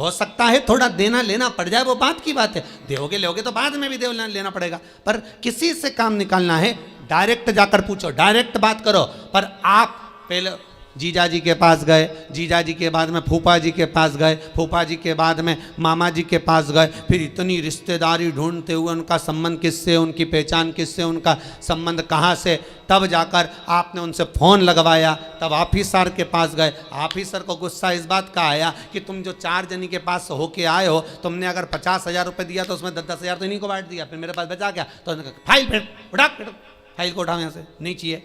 हो सकता है थोड़ा देना लेना पड़ जाए, वो बात की बात है, दोगे लोगे तो बाद में भी लेना पड़ेगा, पर किसी से काम निकालना है डायरेक्ट जाकर पूछो, डायरेक्ट बात करो। पर आप पहले जीजा जी के पास गए, जीजा जी के बाद में फूफा जी के पास गए, फूफा जी के बाद में मामा जी के पास गए, फिर इतनी रिश्तेदारी ढूंढते हुए उनका संबंध किससे, उनकी पहचान किससे, उनका संबंध कहाँ से, तब जाकर आपने उनसे फ़ोन लगवाया, तब ऑफिसर के पास गए। ऑफिसर को गुस्सा इस बात का आया कि तुम जो 4 जनी के पास होके आए हो, तुमने अगर 50,000 रुपये दिया तो उसमें 10,000 तो इन्हीं को बांट दिया, फिर मेरे पास बचा क्या? तो फाइल उठा, फाइल को उठाओ यहाँ से, नहीं चाहिए,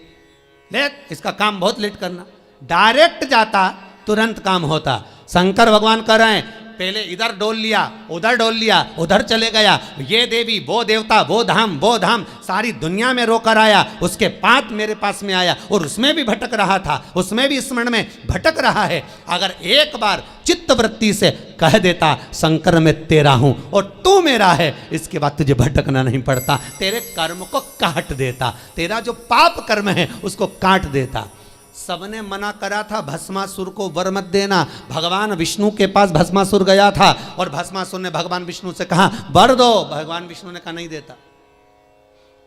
लेट, इसका काम बहुत लेट करना। डायरेक्ट जाता तुरंत काम होता। शंकर भगवान कह रहे हैं पहले इधर डोल लिया, उधर डोल लिया, उधर चले गया, ये देवी वो देवता वो धाम सारी दुनिया में रोकर आया, उसके बाद मेरे पास में आया और उसमें भी भटक रहा था, उसमें भी स्मरण में भटक रहा है। अगर एक बार चित्त वृत्ति से कह देता शंकर मैं तेरा हूं और तू मेरा है, इसके बाद तुझे भटकना नहीं पड़ता, तेरे कर्म को काट देता, तेरा जो पाप कर्म है उसको काट देता। सबने मना करा था भस्मासुर को वर मत देना। भगवान विष्णु के पास भस्मासुर गया था और भस्मासुर ने भगवान विष्णु से कहा वर दो, भगवान विष्णु ने कहा नहीं देता।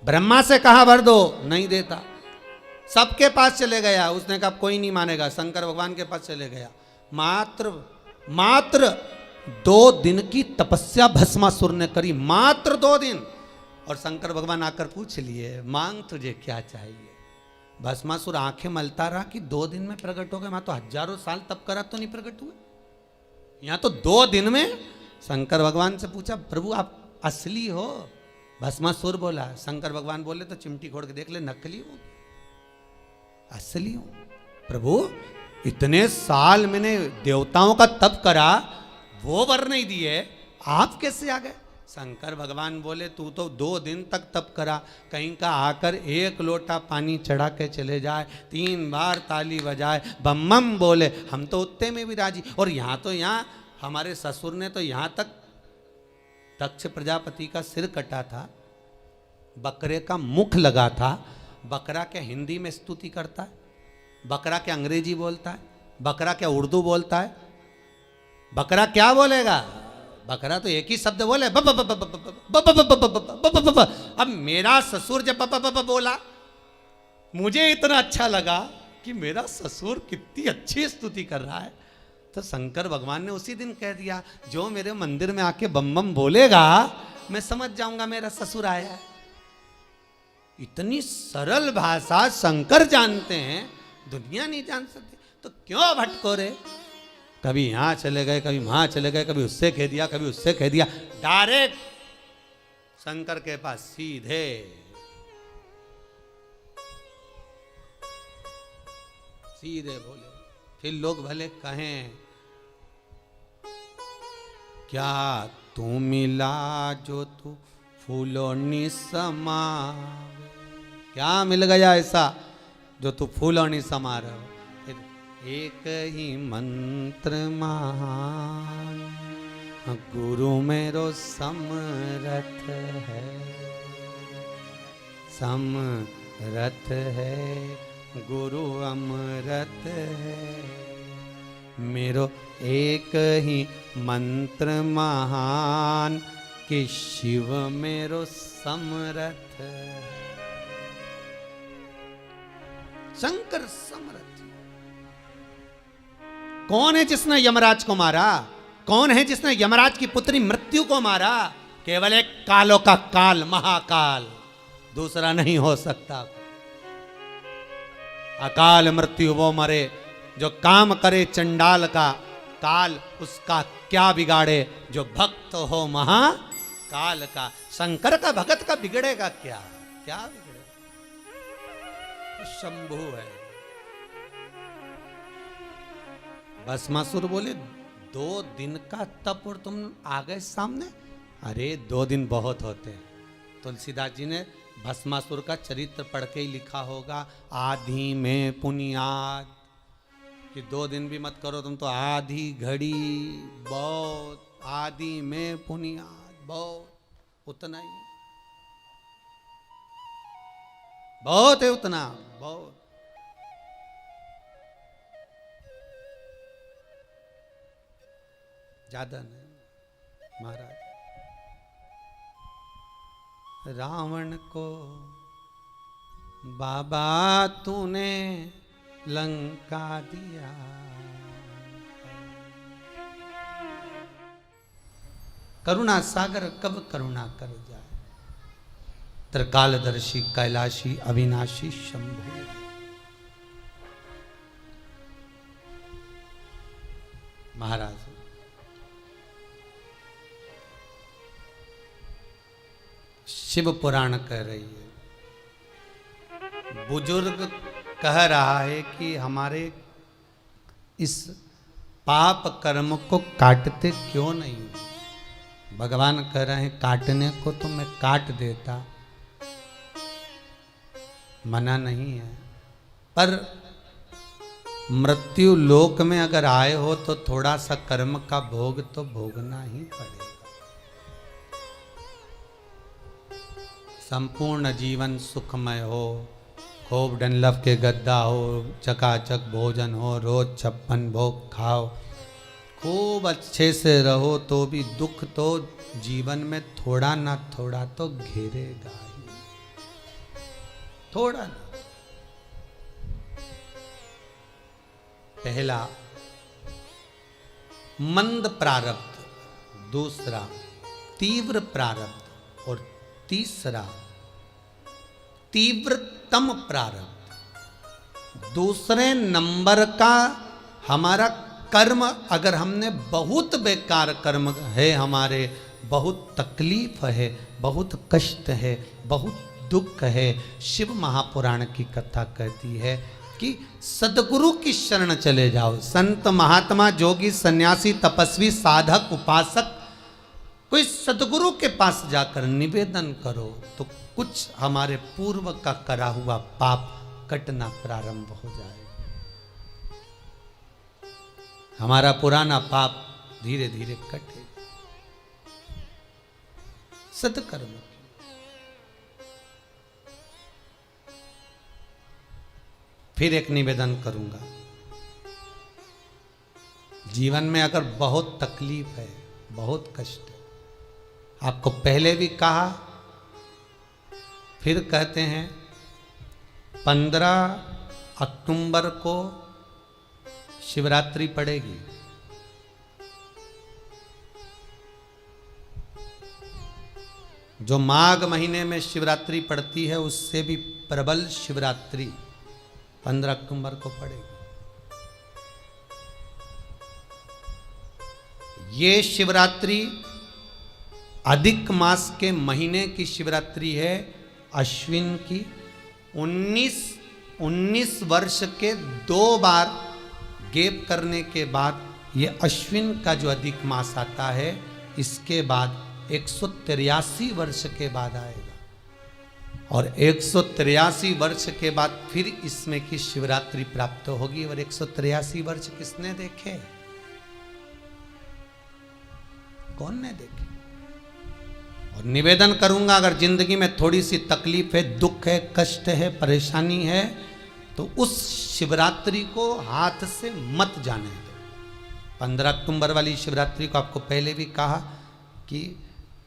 ब्रह्मा से कहा वर दो, नहीं देता। सबके पास चले गया, उसने कहा कोई नहीं मानेगा, शंकर भगवान के पास चले गया। मात्र 2 दिन की तपस्या भस्मासुर ने करी, मात्र 2 दिन। और शंकर भगवान आकर पूछ लिए मांग तुझे क्या चाहिए। भस्मासुर आंखें मलता रहा कि 2 दिन में प्रकट हो गए, वहां तो हजारों साल तप करा तो नहीं प्रकट हुए, यहां तो 2 दिन में। शंकर भगवान से पूछा प्रभु आप असली हो? भस्मासुर बोला। शंकर भगवान बोले तो चिमटी खोड़ के देख ले, नकली हो असली हो? प्रभु इतने साल मैंने देवताओं का तप करा, वो वर नहीं दिए, आप कैसे आ गए? शंकर भगवान बोले तू तो 2 दिन तक तप करा, कहीं का आकर 1 लोटा पानी चढ़ा के चले जाए, 3 बार ताली बजाए, बम बम बोले, हम तो उतने में भी राजी। और यहाँ तो यहाँ हमारे ससुर ने तो यहाँ तक दक्ष प्रजापति का सिर कटा था, बकरे का मुख लगा था। बकरा क्या हिंदी में स्तुति करता है? बकरा क्या अंग्रेजी बोलता है? बकरा क्या उर्दू बोलता है? बकरा क्या बोलेगा? बकरा तो एक ही शब्द बोले, ब ब ब ब ब ब ब ब ब ब। अब मेरा ससुर जब ब ब ब बोला, मुझे इतना अच्छा लगा कि मेरा ससुर कितनी अच्छी स्तुति कर रहा है, तो शंकर भगवान ने उसी दिन कह दिया जो मेरे मंदिर में आके बम बम बोलेगा मैं समझ जाऊंगा मेरा ससुर आया है। इतनी सरल भाषा शंकर जानते हैं, दुनिया नहीं जान सकती, तो क्यों भटको रे? कभी यहाँ चले गए, कभी वहां चले गए, कभी उससे कह दिया, कभी उससे कह दिया। डायरेक्ट शंकर के पास सीधे। सीधे बोले, फिर लोग भले कहें क्या तू मिला जो तू फूलों नि समा, क्या मिल गया ऐसा जो तू फूलों नि समा रहे हो? एक ही मंत्र महान गुरु मेरो समरथ है, समरथ है गुरु अमृत है, मेरो एक ही मंत्र महान कि शिव मेरो समरथ। शंकर समरथ। कौन है जिसने यमराज को मारा? कौन है जिसने यमराज की पुत्री मृत्यु को मारा? केवल एक कालों का काल, महाकाल, दूसरा नहीं हो सकता। अकाल मृत्यु वो मरे जो काम करे चंडाल का, काल उसका क्या बिगाड़े जो भक्त हो महाकाल का। शंकर का भगत का बिगड़ेगा क्या? क्या बिगड़ेगा? शंभु है। भस्मासुर बोले 2 दिन का तप और तुम आ गए सामने? अरे 2 दिन बहुत होते हैं। तुलसीदास जी ने भस्मासुर का चरित्र पढ़ के ही लिखा होगा, आधी में पुनियाद, कि 2 दिन भी मत करो तुम तो, आधी घड़ी बहुत, आधी में पुनियाद बहुत, उतना ही बहुत है, उतना बहुत। ज्यादा नहीं महाराज। रावण को बाबा तूने लंका दिया, करुणा सागर कब करुणा कर जाए, त्रिकालदर्शी कैलाशी अविनाशी शंभु। महाराज शिव पुराण कह रही है, बुजुर्ग कह रहा है कि हमारे इस पाप कर्म को काटते क्यों नहीं। भगवान कह रहे हैं काटने को तो मैं काट देता, मना नहीं है, पर मृत्यु लोक में अगर आए हो तो थोड़ा सा कर्म का भोग तो भोगना ही पड़ेगा। संपूर्ण जीवन सुखमय हो, खूब डनलफ के गद्दा हो, चकाचक भोजन हो, रोज 56 भोग खाओ, खूब अच्छे से रहो, तो भी दुख तो जीवन में थोड़ा ना थोड़ा तो घेरेगा ही, थोड़ा ना। पहला मंद प्रारब्ध, दूसरा तीव्र प्रारब्ध और तीसरा तीव्रतम प्रारब्ध। दूसरे नंबर का हमारा कर्म, अगर हमने बहुत बेकार कर्म है, हमारे बहुत तकलीफ है, बहुत कष्ट है, बहुत दुख है, शिव महापुराण की कथा कहती है कि सदगुरु की शरण चले जाओ। संत महात्मा जोगी सन्यासी तपस्वी साधक उपासक कोई सदगुरु के पास जाकर निवेदन करो तो कुछ हमारे पूर्व का करा हुआ पाप कटना प्रारंभ हो जाए, हमारा पुराना पाप धीरे धीरे कटे। सत्कर्म फिर एक निवेदन करूंगा, जीवन में अगर बहुत तकलीफ है, बहुत कष्ट है, आपको पहले भी कहा फिर कहते हैं 15 अक्टूबर को शिवरात्रि पड़ेगी। जो माघ महीने में शिवरात्रि पड़ती है उससे भी प्रबल शिवरात्रि 15 अक्टूबर को पड़ेगी। ये शिवरात्रि अधिक मास के महीने की शिवरात्रि है, अश्विन की। 19 वर्ष के 2 बार गैप करने के बाद ये अश्विन का जो अधिक मास आता है, इसके बाद 183 वर्ष के बाद आएगा, और 183 वर्ष के बाद फिर इसमें की शिवरात्रि प्राप्त होगी। और 183 वर्ष किसने देखे? कौन ने देखे? और निवेदन करूंगा, अगर जिंदगी में थोड़ी सी तकलीफ है, दुख है, कष्ट है, परेशानी है, तो उस शिवरात्रि को हाथ से मत जाने दो। 15 अक्टूबर वाली शिवरात्रि को आपको पहले भी कहा कि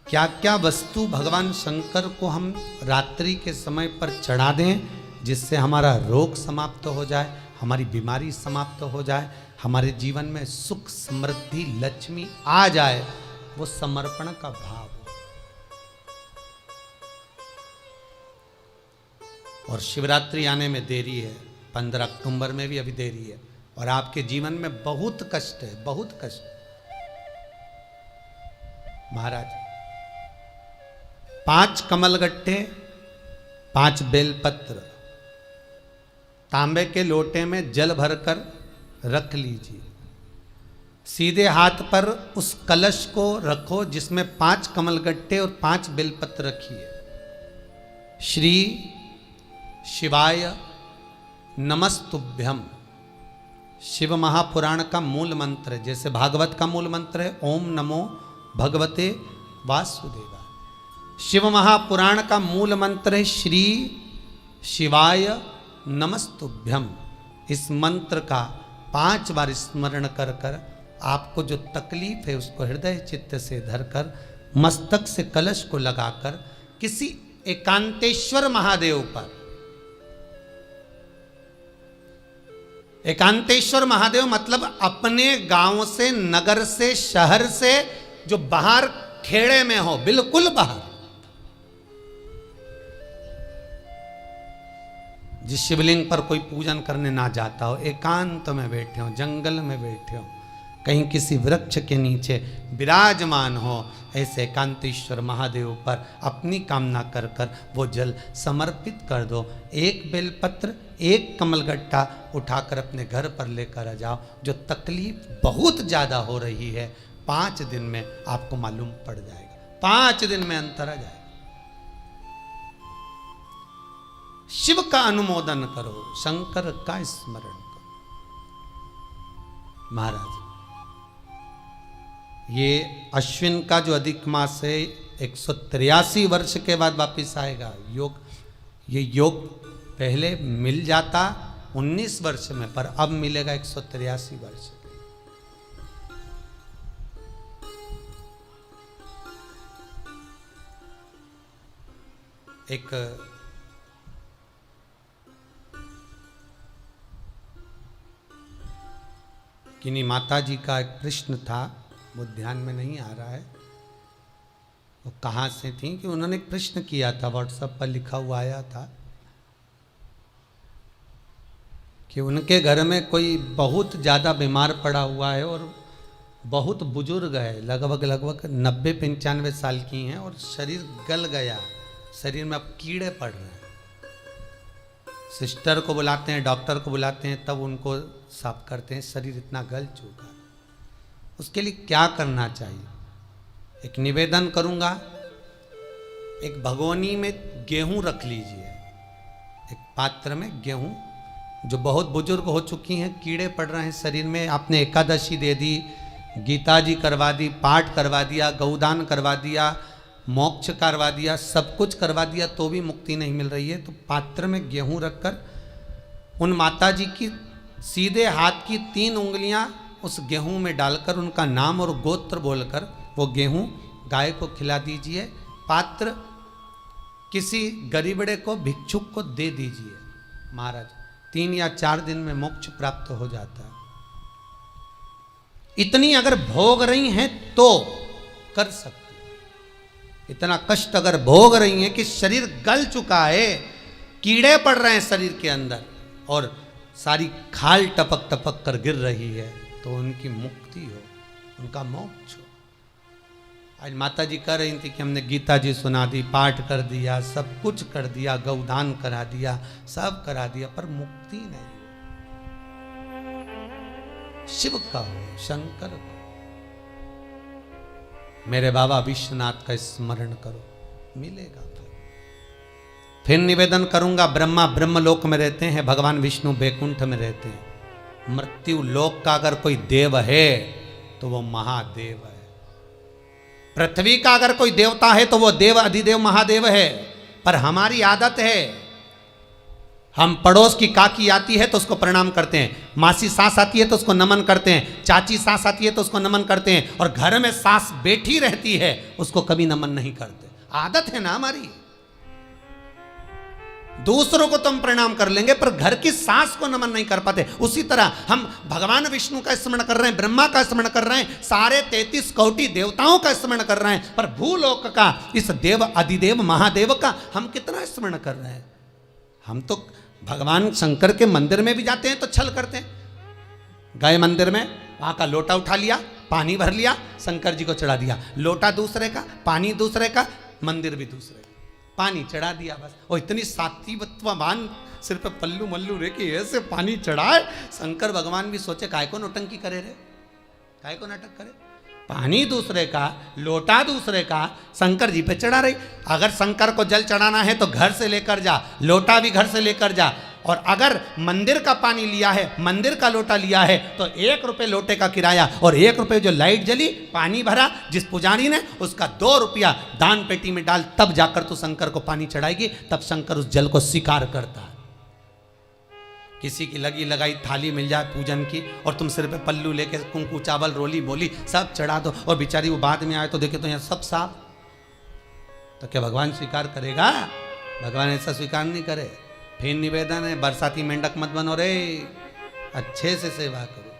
क्या क्या वस्तु भगवान शंकर को हम रात्रि के समय पर चढ़ा दें, जिससे हमारा रोग समाप्त हो जाए, हमारी बीमारी समाप्त हो जाए, हमारे जीवन में सुख समृद्धि लक्ष्मी आ जाए। वो समर्पण का भाव हो। और शिवरात्रि आने में देरी है, 15 अक्टूबर में भी अभी देरी है, और आपके जीवन में बहुत कष्ट है, बहुत कष्ट। महाराज 5 कमलगट्टे, 5 बेलपत्र तांबे के लोटे में जल भरकर रख लीजिए। सीधे हाथ पर उस कलश को रखो जिसमें 5 कमलगट्टे और 5 बेलपत्र रखिए। श्री शिवाय नमस्तुभ्यम शिव महापुराण का मूल मंत्र है, जैसे भागवत का मूल मंत्र है ओम नमो भगवते वासुदेवाय। शिव महापुराण का मूल मंत्र है श्री शिवाय नमस्तुभ्यम। इस मंत्र का 5 बार स्मरण कर कर आपको जो तकलीफ है उसको हृदय चित्त से धरकर मस्तक से कलश को लगाकर किसी एकांतेश्वर महादेव पर, एकांतेश्वर महादेव मतलब अपने गांव से, नगर से, शहर से जो बाहर खेड़े में हो, बिल्कुल बाहर, जिस शिवलिंग पर कोई पूजन करने ना जाता हो, एकांत में बैठे हो, जंगल में बैठे हो, कहीं किसी वृक्ष के नीचे विराजमान हो, ऐसे एकांतेश्वर महादेव पर अपनी कामना कर कर वो जल समर्पित कर दो। एक बेलपत्र, एक कमलगट्टा उठाकर अपने घर पर लेकर आ जाओ। जो तकलीफ बहुत ज़्यादा हो रही है 5 दिन में आपको मालूम पड़ जाएगा, 5 दिन में अंतर आ जाएगा। शिव का अनुमोदन करो, शंकर का स्मरण करो। महाराज, ये अश्विन का जो अधिक मास है 183 वर्ष के बाद वापिस आएगा। योग, ये योग पहले मिल जाता 19 वर्ष में, पर अब मिलेगा 183 वर्ष। एक किन्हीं माता जी का एक प्रश्न था, वो ध्यान में नहीं आ रहा है वो कहाँ से थी, कि उन्होंने एक प्रश्न किया था, व्हाट्सएप पर लिखा हुआ आया था कि उनके घर में कोई बहुत ज़्यादा बीमार पड़ा हुआ है और बहुत बुजुर्ग है, लगभग 90-95 साल की हैं और शरीर गल गया, शरीर में अब कीड़े पड़ रहे हैं। सिस्टर को बुलाते हैं, डॉक्टर को बुलाते हैं, तब उनको साफ करते हैं, शरीर इतना गल चुका। उसके लिए क्या करना चाहिए? एक निवेदन करूंगा, एक भगोनी में गेहूं रख लीजिए, एक पात्र में गेहूं, जो बहुत बुजुर्ग हो चुकी हैं, कीड़े पड़ रहे हैं शरीर में, आपने एकादशी दे दी, गीता जी करवा दी, पाठ करवा दिया, गौदान करवा दिया, मोक्ष करवा दिया, सब कुछ करवा दिया, तो भी मुक्ति नहीं मिल रही है, तो पात्र में गेहूं रखकर उन माता जी की सीधे हाथ की 3 उंगलियां उस गेहूं में डालकर उनका नाम और गोत्र बोलकर वो गेहूं गाय को खिला दीजिए। पात्र किसी गरीबड़े को, भिक्षुक को दे दीजिए। महाराज, 3 या 4 दिन में मोक्ष प्राप्त हो जाता है। इतनी अगर भोग रही हैं तो कर सकते, इतना कष्ट अगर भोग रही हैं कि शरीर गल चुका है, कीड़े पड़ रहे हैं शरीर के अंदर और सारी खाल टपक टपक कर गिर रही है, तो उनकी मुक्ति हो, उनका मोक्ष हो। आज माता जी कह रही थी कि हमने गीता जी सुना दी, पाठ कर दिया, सब कुछ कर दिया, गौदान करा दिया, सब करा दिया, पर मुक्ति नहीं। शिव का हो, शंकर को, मेरे बाबा विश्वनाथ का स्मरण करो, मिलेगा। फिर निवेदन करूंगा, ब्रह्मा ब्रह्मलोक में रहते हैं, भगवान विष्णु बैकुंठ में रहते हैं। मृत्यु लोक का अगर कोई देव है तो वो महादेव है। पृथ्वी का अगर कोई देवता है तो वो देव अधिदेव महादेव है। पर हमारी आदत है, हम पड़ोस की काकी आती है तो उसको प्रणाम करते हैं, मासी सास आती है तो उसको नमन करते हैं, चाची सास आती है तो उसको नमन करते हैं, और घर में सास बैठी रहती है उसको कभी नमन नहीं करते। आदत है ना हमारी। दूसरों को तो हम प्रणाम कर लेंगे पर घर की सास को नमन नहीं कर पाते। उसी तरह हम भगवान विष्णु का स्मरण कर रहे हैं, ब्रह्मा का स्मरण कर रहे हैं, सारे 33 कोटि देवताओं का स्मरण कर रहे हैं, पर भूलोक का इस देव अधिदेव महादेव का हम कितना स्मरण कर रहे हैं। हम तो भगवान शंकर के मंदिर में भी जाते हैं तो छल करते हैं, गए मंदिर में, वहां का लोटा उठा लिया, पानी भर लिया, शंकर जी को चढ़ा दिया, लोटा दूसरे का, पानी दूसरे का, मंदिर भी दूसरे का, पानी चढ़ा दिया बस। और इतनी सात्वित्ववान सिर पे पल्लू मल्लू रे कि ऐसे पानी चढ़ाए। शंकर भगवान भी सोचे काय को नौटंकी करे रे, काय को नाटक करे, पानी दूसरे का, लोटा दूसरे का, शंकर जी पे चढ़ा रही। अगर शंकर को जल चढ़ाना है तो घर से लेकर जा, लोटा भी घर से लेकर जा, और अगर मंदिर का पानी लिया है, मंदिर का लोटा लिया है तो 1 रुपये लोटे का किराया, और 1 रुपये जो लाइट जली, पानी भरा जिस पुजारी ने, उसका 2 रुपया दान पेटी में डाल, तब जाकर तू शंकर को पानी चढ़ाएगी, तब शंकर उस जल को स्वीकार करता है। किसी की लगी लगाई थाली मिल जाए पूजन की और तुम सिर पे पल्लू लेके कुंकू चावल रोली बोली सब चढ़ा दो और बेचारी वो बाद में आए तो देखे तो यहाँ सब साफ, तो क्या भगवान स्वीकार करेगा? भगवान ऐसा स्वीकार नहीं करे। फिर निवेदन है, बरसाती मेंढक मत बनो रे, अच्छे से सेवा करो,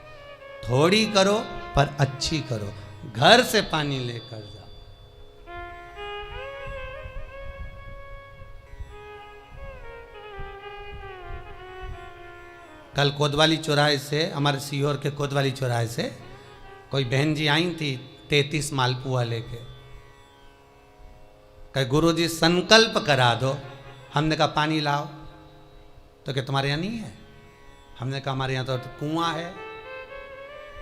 थोड़ी करो पर अच्छी करो, घर से पानी लेकर जाओ। कल कोतवाली चौराहे से, हमारे सीहोर के कोतवाली चौराहे से कोई बहन जी आई थी 33 मालपुआ लेके, कहे गुरुजी संकल्प करा दो। हमने कहा पानी लाओ, तो क्या तुम्हारे यहाँ नहीं है? हमने कहा हमारे यहाँ तो कुआं है,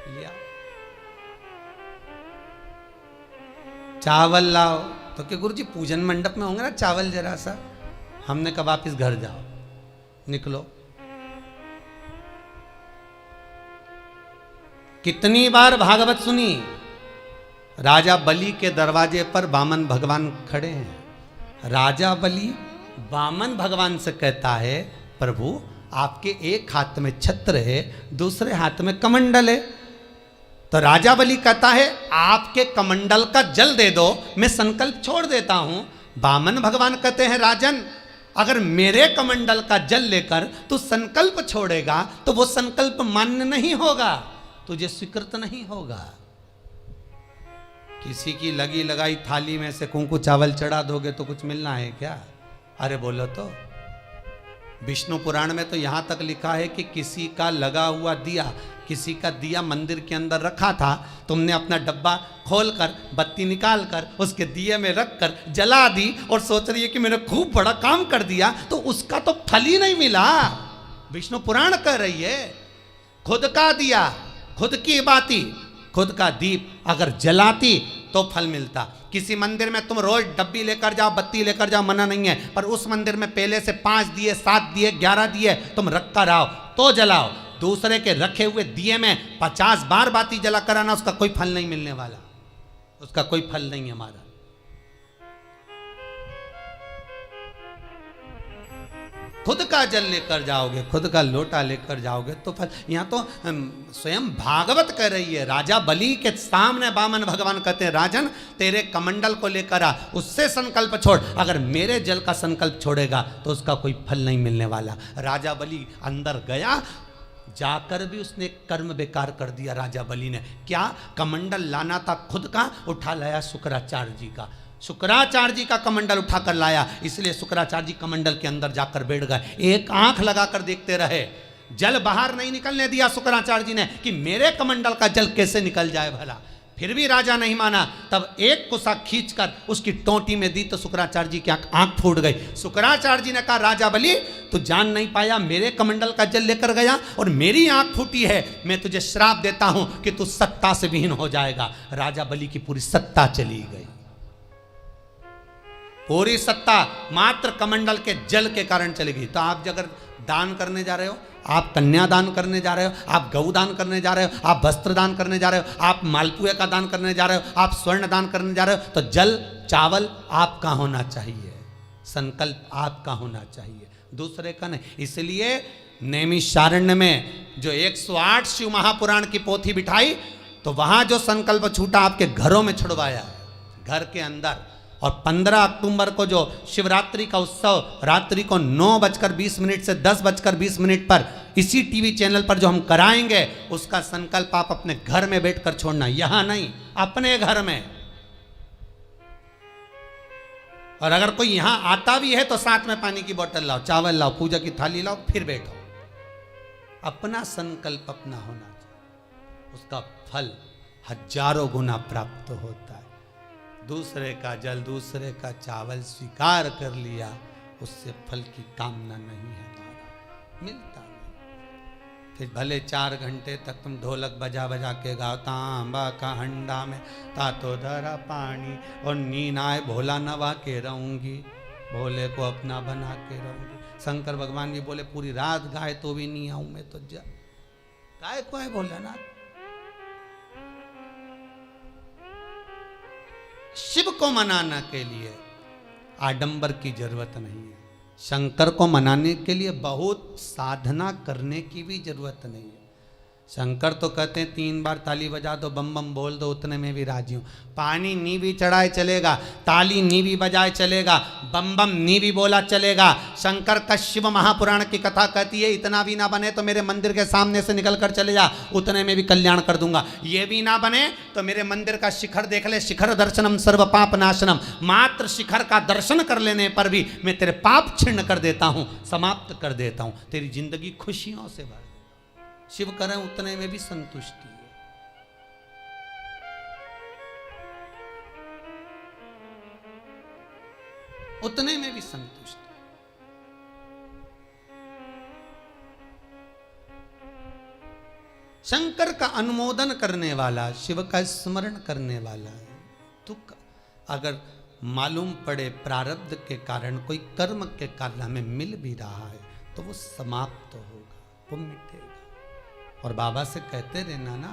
लिया। चावल लाओ, तो क्या गुरुजी पूजन मंडप में होंगे ना चावल जरा सा। हमने कहा वापिस घर जाओ, निकलो। कितनी बार भागवत सुनी, राजा बलि के दरवाजे पर वामन भगवान खड़े हैं। राजा बलि वामन भगवान से कहता है प्रभु आपके एक हाथ में छत्र है, दूसरे हाथ में कमंडल है। तो राजा बलि कहता है आपके कमंडल का जल दे दो, मैं संकल्प छोड़ देता हूं। वामन भगवान कहते हैं राजन अगर मेरे कमंडल का जल लेकर तू संकल्प छोड़ेगा तो वो संकल्प मान्य नहीं होगा, तुझे स्वीकृत नहीं होगा। किसी की लगी लगाई थाली में से कुंकू चावल चढ़ा दोगे तो कुछ मिलना है क्या? अरे बोलो तो। विष्णु पुराण में तो यहां तक लिखा है कि किसी का लगा हुआ दिया, किसी का दिया मंदिर के अंदर रखा था, तुमने अपना डब्बा खोलकर बत्ती निकाल कर उसके दिए में रखकर जला दी और सोच रही है कि मैंने खूब बड़ा काम कर दिया, तो उसका तो फल ही नहीं मिला। विष्णु पुराण कह रही है खुद का दिया, खुद की बाती, खुद का दीप अगर जलाती तो फल मिलता। किसी मंदिर में तुम रोज डब्बी लेकर जाओ, बत्ती लेकर जाओ, मना नहीं है, पर उस मंदिर में पहले से 5 दिए, 7 दिए, 11 दिए तुम रख कर आओ तो जलाओ। दूसरे के रखे हुए दिए में 50 बार बाती जला कर आना, उसका कोई फल नहीं मिलने वाला, उसका कोई फल नहीं है हमारा। खुद का जल लेकर जाओगे, खुद का लोटा लेकर जाओगे तो फल। यहां तो स्वयं भागवत कह रही है, राजा बलि के सामने वामन भगवान कहते हैं राजन तेरे कमंडल को लेकर आ, उससे संकल्प छोड़, अगर मेरे जल का संकल्प छोड़ेगा तो उसका कोई फल नहीं मिलने वाला। राजा बलि अंदर गया, जाकर भी उसने कर्म बेकार कर दिया। राजा बलि ने क्या, कमंडल लाना था खुद का, उठा लाया शुक्राचार्य जी का। शुक्राचार्य जी का कमंडल उठाकर लाया, इसलिए शुक्राचार्य जी कमंडल के अंदर जाकर बैठ गए, एक आंख लगाकर देखते रहे। जल बाहर नहीं निकलने दिया शुक्राचार्य जी ने कि मेरे कमंडल का जल कैसे निकल जाए भला। फिर भी राजा नहीं माना, तब एक कुसा खींचकर उसकी टोंटी में दी तो शुक्राचार्य जी की आंख फूट गई। शुक्राचार्य जी ने कहा राजा बलि तू जान नहीं पाया, मेरे कमंडल का जल लेकर गया और मेरी आंख फूटी है, मैं तुझे श्राप देता हूं कि तू सत्ता से विहीन हो जाएगा। राजा बलि की पूरी सत्ता चली गई, पूरी सत्ता मात्र कमंडल के जल के कारण चली गई। तो आप अगर दान करने जा रहे हो, आप कन्यादान करने जा रहे हो, आप गौ दान करने जा रहे हो, आप वस्त्र दान करने जा रहे हो, आप मालपुए का दान करने जा रहे हो, आप स्वर्ण दान करने जा रहे हो, तो जल चावल आपका होना चाहिए, संकल्प आपका होना चाहिए, दूसरे का नहीं। इसलिए नैमिषारण्य में जो 108 शिव महापुराण की पोथी बिठाई तो वहां जो संकल्प छूटा आपके घरों में छुड़वाया है, घर के अंदर। और 15 अक्टूबर को जो शिवरात्रि का उत्सव रात्रि को 9:20 से 10:20 पर इसी टीवी चैनल पर जो हम कराएंगे, उसका संकल्प आप अपने घर में बैठकर छोड़ना, यहां नहीं, अपने घर में। और अगर कोई यहां आता भी है तो साथ में पानी की बोतल लाओ, चावल लाओ, पूजा की थाली लाओ, फिर बैठो। अपना संकल्प अपना होना चाहिए, उसका फल हजारों गुना प्राप्त होता है। दूसरे का जल, दूसरे का चावल स्वीकार कर लिया, उससे फल की कामना नहीं है, हमारा मिलता नहीं। फिर भले 4 घंटे तक तुम ढोलक बजा बजा के गाओ, तांबा का हंडा में तातो धरा पानी और नींद आए भोला नवा के रहूंगी, भोले को अपना बना के रहूंगी। शंकर भगवान भी बोले पूरी रात गाए तो भी नहीं आऊं मैं, तो जा गाय को है भोलानाथ। शिव को मनाने के लिए आडंबर की जरूरत नहीं है, शंकर को मनाने के लिए बहुत साधना करने की भी जरूरत नहीं है। शंकर तो कहते हैं 3 बार ताली बजा दो, बम बम बोल दो, उतने में भी राजी हूँ। पानी नी भी चढ़ाए चलेगा, ताली नी भी बजाए चलेगा, बम बम नी भी बोला चलेगा। शंकर का शिव महापुराण की कथा कहती है इतना भी ना बने तो मेरे मंदिर के सामने से निकल कर चले जा, उतने में भी कल्याण कर दूंगा। ये भी ना बने तो मेरे मंदिर का शिखर देख ले, शिखर दर्शनम सर्व पाप नाशनम। मात्र शिखर का दर्शन कर लेने पर भी मैं तेरे पाप छिन्न कर देता हूँ, समाप्त कर देता हूँ, तेरी जिंदगी खुशियों से भर। शिव करें उतने में भी संतुष्टि है। उतने में भी संतुष्टि। शंकर का अनुमोदन करने वाला, शिव का स्मरण करने वाला है। तो अगर मालूम पड़े प्रारब्ध के कारण कोई कर्म के कारण हमें मिल भी रहा है तो वो समाप्त होगा, वो मिटेगा। और बाबा से कहते रहना ना,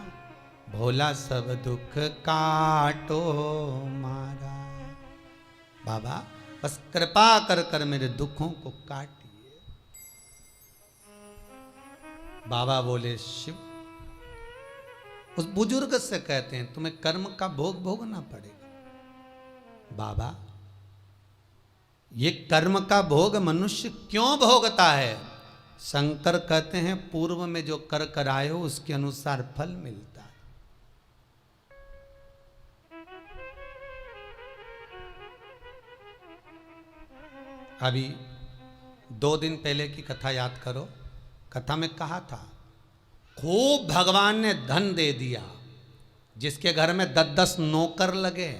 भोला सब दुख काटो मारा। बाबा बस कृपा कर कर मेरे दुखों को काटिए। बाबा बोले शिव उस बुजुर्ग से कहते हैं तुम्हें कर्म का भोग भोगना पड़ेगा। बाबा ये कर्म का भोग मनुष्य क्यों भोगता है? शंकर कहते हैं पूर्व में जो कर कर आए हो उसके अनुसार फल मिलता है। अभी 2 दिन पहले की कथा याद करो। कथा में कहा था खूब भगवान ने धन दे दिया, जिसके घर में 10-10 नौकर लगे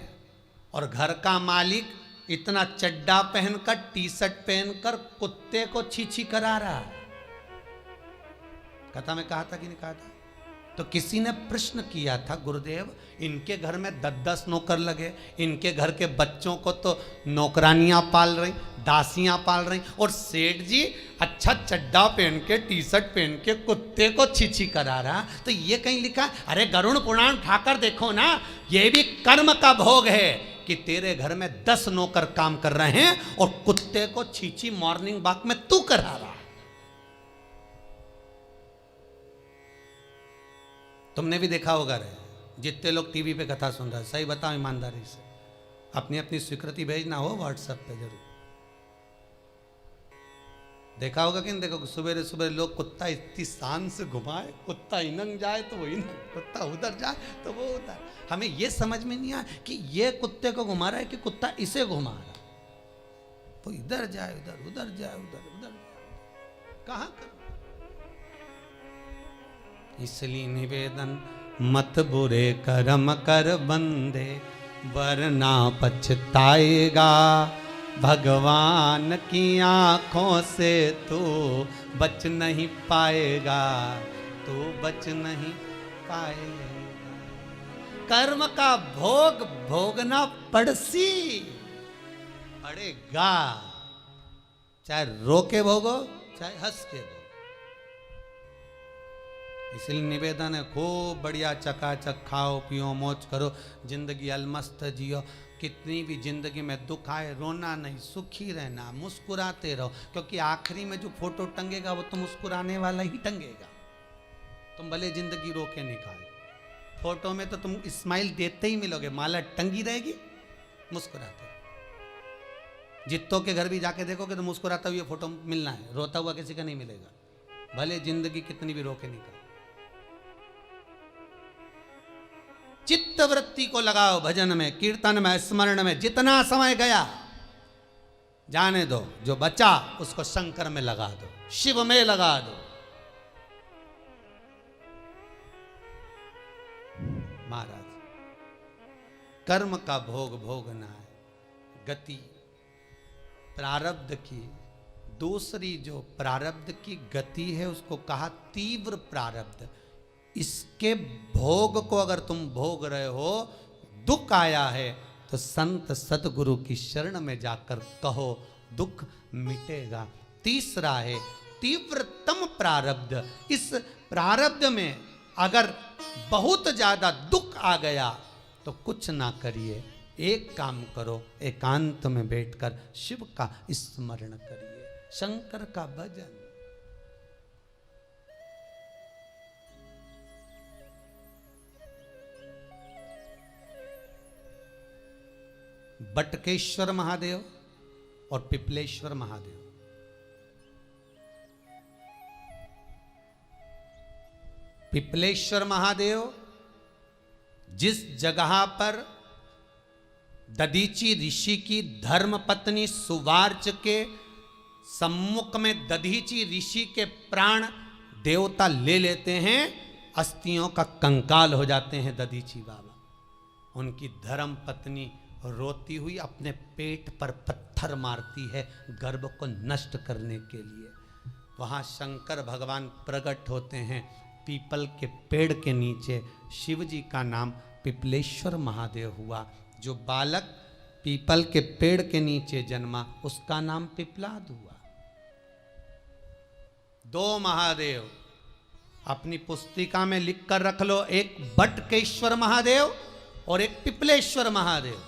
और घर का मालिक इतना चड्डा पहनकर टी शर्ट पहनकर कुत्ते को छी करा रहा है। कथा में कहा था कि नहीं कहा था? तो किसी ने प्रश्न किया था गुरुदेव इनके घर में 10-10 नौकर लगे, इनके घर के बच्चों को तो नौकरानियां पाल रही, दासियां पाल रही, और सेठ जी अच्छा चड्डा पहन के टी शर्ट पहन के कुत्ते को छी करा रहा। तो ये कहीं लिखा? अरे गरुड़ पुराण उठाकर देखो ना, ये भी कर्म का भोग है कि तेरे घर में 10 नौकर काम कर रहे हैं और कुत्ते को छी मॉर्निंग वॉक में तू करा रहा। तुमने भी देखा होगा रे, जितने लोग टीवी पे कथा सुन रहे हैं, सही बताओ ईमानदारी से, अपनी अपनी स्वीकृति भेजना हो व्हाट्सएप पे जरूर। देखा होगा कि नहीं देखो, सुबह सुबह लोग कुत्ता इतनी शान से घुमाए, कुत्ता इनंग जाए तो वो इनंग, कुत्ता उधर जाए तो वो उधर। हमें ये समझ में नहीं आया कि ये कुत्ते को घुमा रहा है कि कुत्ता इसे घुमा रहा है। वो इधर जाए उधर, उधर जाए उधर, उधर जाए, कहाँ कर। इसलिए निवेदन मत बुरे कर्म कर बंदे, वरना पछताएगा। भगवान की आंखों से तू बच नहीं पाएगा, तू बच नहीं पाएगा। कर्म का भोग भोगना पड़सी पड़ेगा, चाहे रो के भोगो चाहे हंस के भोगो। इसलिए निवेदन है खूब बढ़िया चकाचक खाओ पियो मौज करो, जिंदगी अलमस्त जियो। कितनी भी जिंदगी में दुख आए रोना नहीं, सुखी रहना, मुस्कुराते रहो, क्योंकि आखिरी में जो फोटो टंगेगा वो तो मुस्कुराने वाला ही टंगेगा। तुम भले जिंदगी रो के निकालो, फोटो में तो तुम स्माइल देते ही मिलोगे, माला टंगी रहेगी मुस्कुराते। जित्तों के घर भी जाके देखोगे तो मुस्कुराता हुआ फोटो मिलना है, रोता हुआ किसी का नहीं मिलेगा, भले जिंदगी कितनी भी रो के निकालो। चित्त वृत्ति को लगाओ भजन में, कीर्तन में, स्मरण में। जितना समय गया जाने दो, जो बचा उसको शंकर में लगा दो, शिव में लगा दो। महाराज कर्म का भोग भोगना है, गति प्रारब्ध की। दूसरी जो प्रारब्ध की गति है उसको कहा तीव्र प्रारब्ध। इसके भोग को अगर तुम भोग रहे हो, दुख आया है तो संत सतगुरु की शरण में जाकर कहो, दुख मिटेगा। तीसरा है तीव्रतम प्रारब्ध। इस प्रारब्ध में अगर बहुत ज्यादा दुख आ गया तो कुछ ना करिए, एक काम करो, एकांत में बैठकर शिव का स्मरण करिए। शंकर का भजन। बटकेश्वर महादेव और पिपलेश्वर महादेव, पिपलेश्वर महादेव जिस जगह पर दधीची ऋषि की धर्म पत्नी सुवार्च के सम्मुख में दधीची ऋषि के प्राण देवता ले लेते हैं, अस्थियों का कंकाल हो जाते हैं दधीची बाबा। उनकी धर्म पत्नी रोती हुई अपने पेट पर पत्थर मारती है गर्भ को नष्ट करने के लिए। वहाँ शंकर भगवान प्रकट होते हैं पीपल के पेड़ के नीचे। शिव जी का नाम पिपलेश्वर महादेव हुआ। जो बालक पीपल के पेड़ के नीचे जन्मा उसका नाम पिपलाद हुआ। दो महादेव अपनी पुस्तिका में लिख कर रख लो, एक बटकेश्वर महादेव और एक पिपलेश्वर महादेव।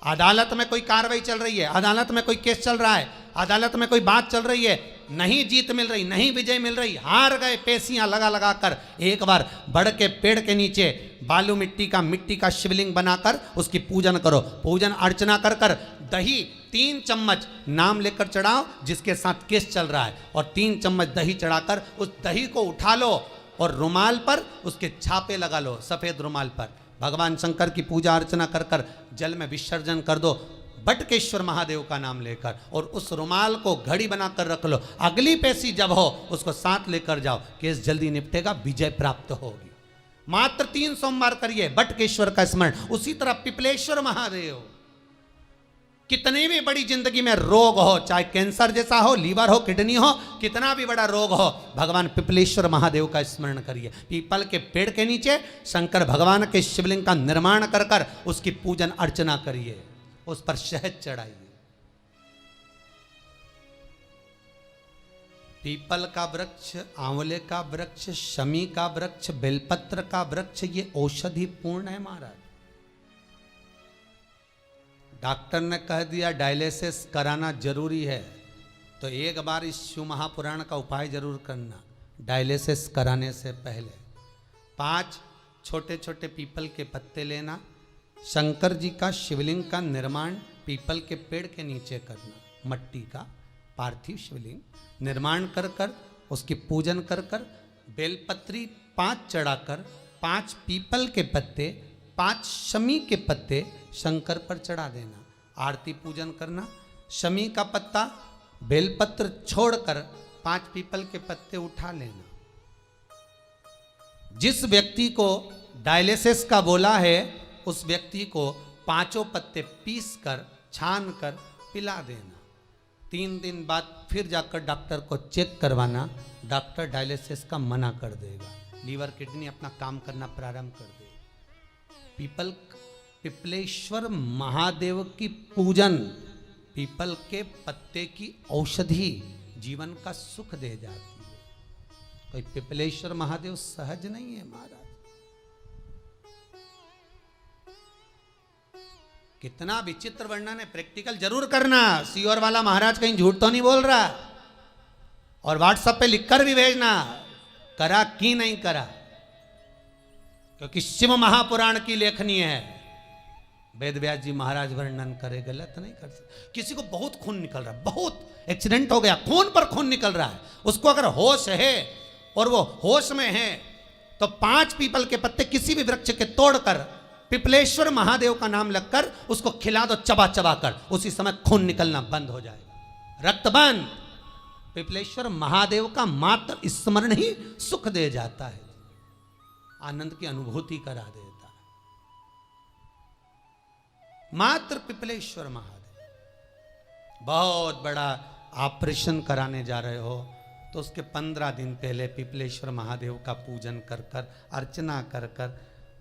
अदालत में कोई कार्रवाई चल रही है, अदालत में कोई केस चल रहा है, अदालत में कोई बात चल रही है, नहीं जीत मिल रही, नहीं विजय मिल रही, हार गए, पेशियां लगा लगा कर एक बार बड़ के पेड़ के नीचे बालू मिट्टी का शिवलिंग बनाकर उसकी पूजन करो। पूजन अर्चना कर कर दही 3 चम्मच नाम लेकर चढ़ाओ जिसके साथ केस चल रहा है, और 3 चम्मच दही चढ़ाकर उस दही को उठा लो और रुमाल पर उसके छापे लगा लो, सफेद रुमाल पर। भगवान शंकर की पूजा अर्चना कर कर जल में विसर्जन कर दो बटकेश्वर महादेव का नाम लेकर, और उस रुमाल को घड़ी बनाकर रख लो। अगली पेशी जब हो उसको साथ लेकर जाओ, केस जल्दी निपटेगा, विजय प्राप्त होगी। मात्र 3 सोमवार करिए बटकेश्वर का स्मरण। उसी तरह पिपलेश्वर महादेव, कितनी भी बड़ी जिंदगी में रोग हो, चाहे कैंसर जैसा हो, लीवर हो, किडनी हो, कितना भी बड़ा रोग हो, भगवान पिपलेश्वर महादेव का स्मरण करिए। पीपल के पेड़ के नीचे शंकर भगवान के शिवलिंग का निर्माण कर कर उसकी पूजन अर्चना करिए, उस पर शहद चढ़ाइए। पीपल का वृक्ष, आंवले का वृक्ष, शमी का वृक्ष, बेलपत्र का वृक्ष, ये औषधि पूर्ण है महाराज। डॉक्टर ने कह दिया डायलिसिस कराना जरूरी है, तो एक बार इस शिव महापुराण का उपाय जरूर करना। डायलिसिस कराने से पहले 5 छोटे छोटे पीपल के पत्ते लेना, शंकर जी का शिवलिंग का निर्माण पीपल के पेड़ के नीचे करना, मट्टी का पार्थिव शिवलिंग निर्माण कर कर उसकी पूजन कर कर बेलपत्री 5 चढ़ाकर 5 पीपल के पत्ते, 5 शमी के पत्ते शंकर पर चढ़ा देना। आरती पूजन करना, शमी का पत्ता बेलपत्र छोड़कर 5 पीपल के पत्ते उठा लेना। जिस व्यक्ति को डायलिसिस का बोला है उस व्यक्ति को 5 पत्ते पीस कर छान कर पिला देना। 3 दिन बाद फिर जाकर डॉक्टर को चेक करवाना, डॉक्टर डायलिसिस का मना कर देगा, लीवर किडनी अपना काम करना प्रारंभ कर देगा। पिपलेश्वर महादेव की पूजन, पीपल के पत्ते की औषधि जीवन का सुख दे जाती है। कोई पिपलेश्वर महादेव सहज नहीं है महाराज। कितना विचित्र वर्णन है, प्रैक्टिकल जरूर करना। सीओर वाला महाराज कहीं झूठ तो नहीं बोल रहा, और व्हाट्सएप पे लिखकर भी भेजना करा कि नहीं करा, क्योंकि शिव महापुराण की लेखनी है। वेद व्यास जी महाराज वर्णन करे, गलत नहीं कर सकते। किसी को बहुत खून निकल रहा है, बहुत एक्सीडेंट हो गया, खून पर खून निकल रहा है, उसको अगर होश है और वो होश में है तो 5 पीपल के पत्ते किसी भी वृक्ष के तोड़कर पिपलेश्वर महादेव का नाम लगकर उसको खिला दो, चबा चबा कर, उसी समय खून निकलना बंद हो जाएगा, रक्त बंद। पिपलेश्वर महादेव का मात्र स्मरण ही सुख दे जाता है, आनंद की अनुभूति करा देता है। मात्र पिपलेश्वर महादेव। बहुत बड़ा ऑपरेशन कराने जा रहे हो तो उसके 15 दिन पहले पिपलेश्वर महादेव का पूजन कर कर, अर्चना कर कर,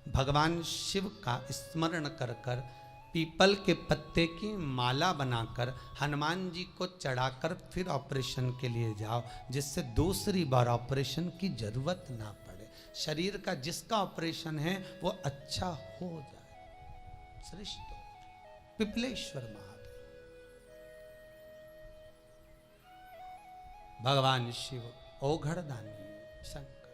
भगवान शिव का स्मरण कर कर, पीपल के पत्ते की माला बनाकर हनुमान जी को चढ़ाकर फिर ऑपरेशन के लिए जाओ, जिससे दूसरी बार ऑपरेशन की जरूरत ना पड़े। शरीर का जिसका ऑपरेशन है वो अच्छा हो जाए। श्रेष्ठ पिपलेश्वर महादेव। भगवान शिव ओघड़ दानी शंकर।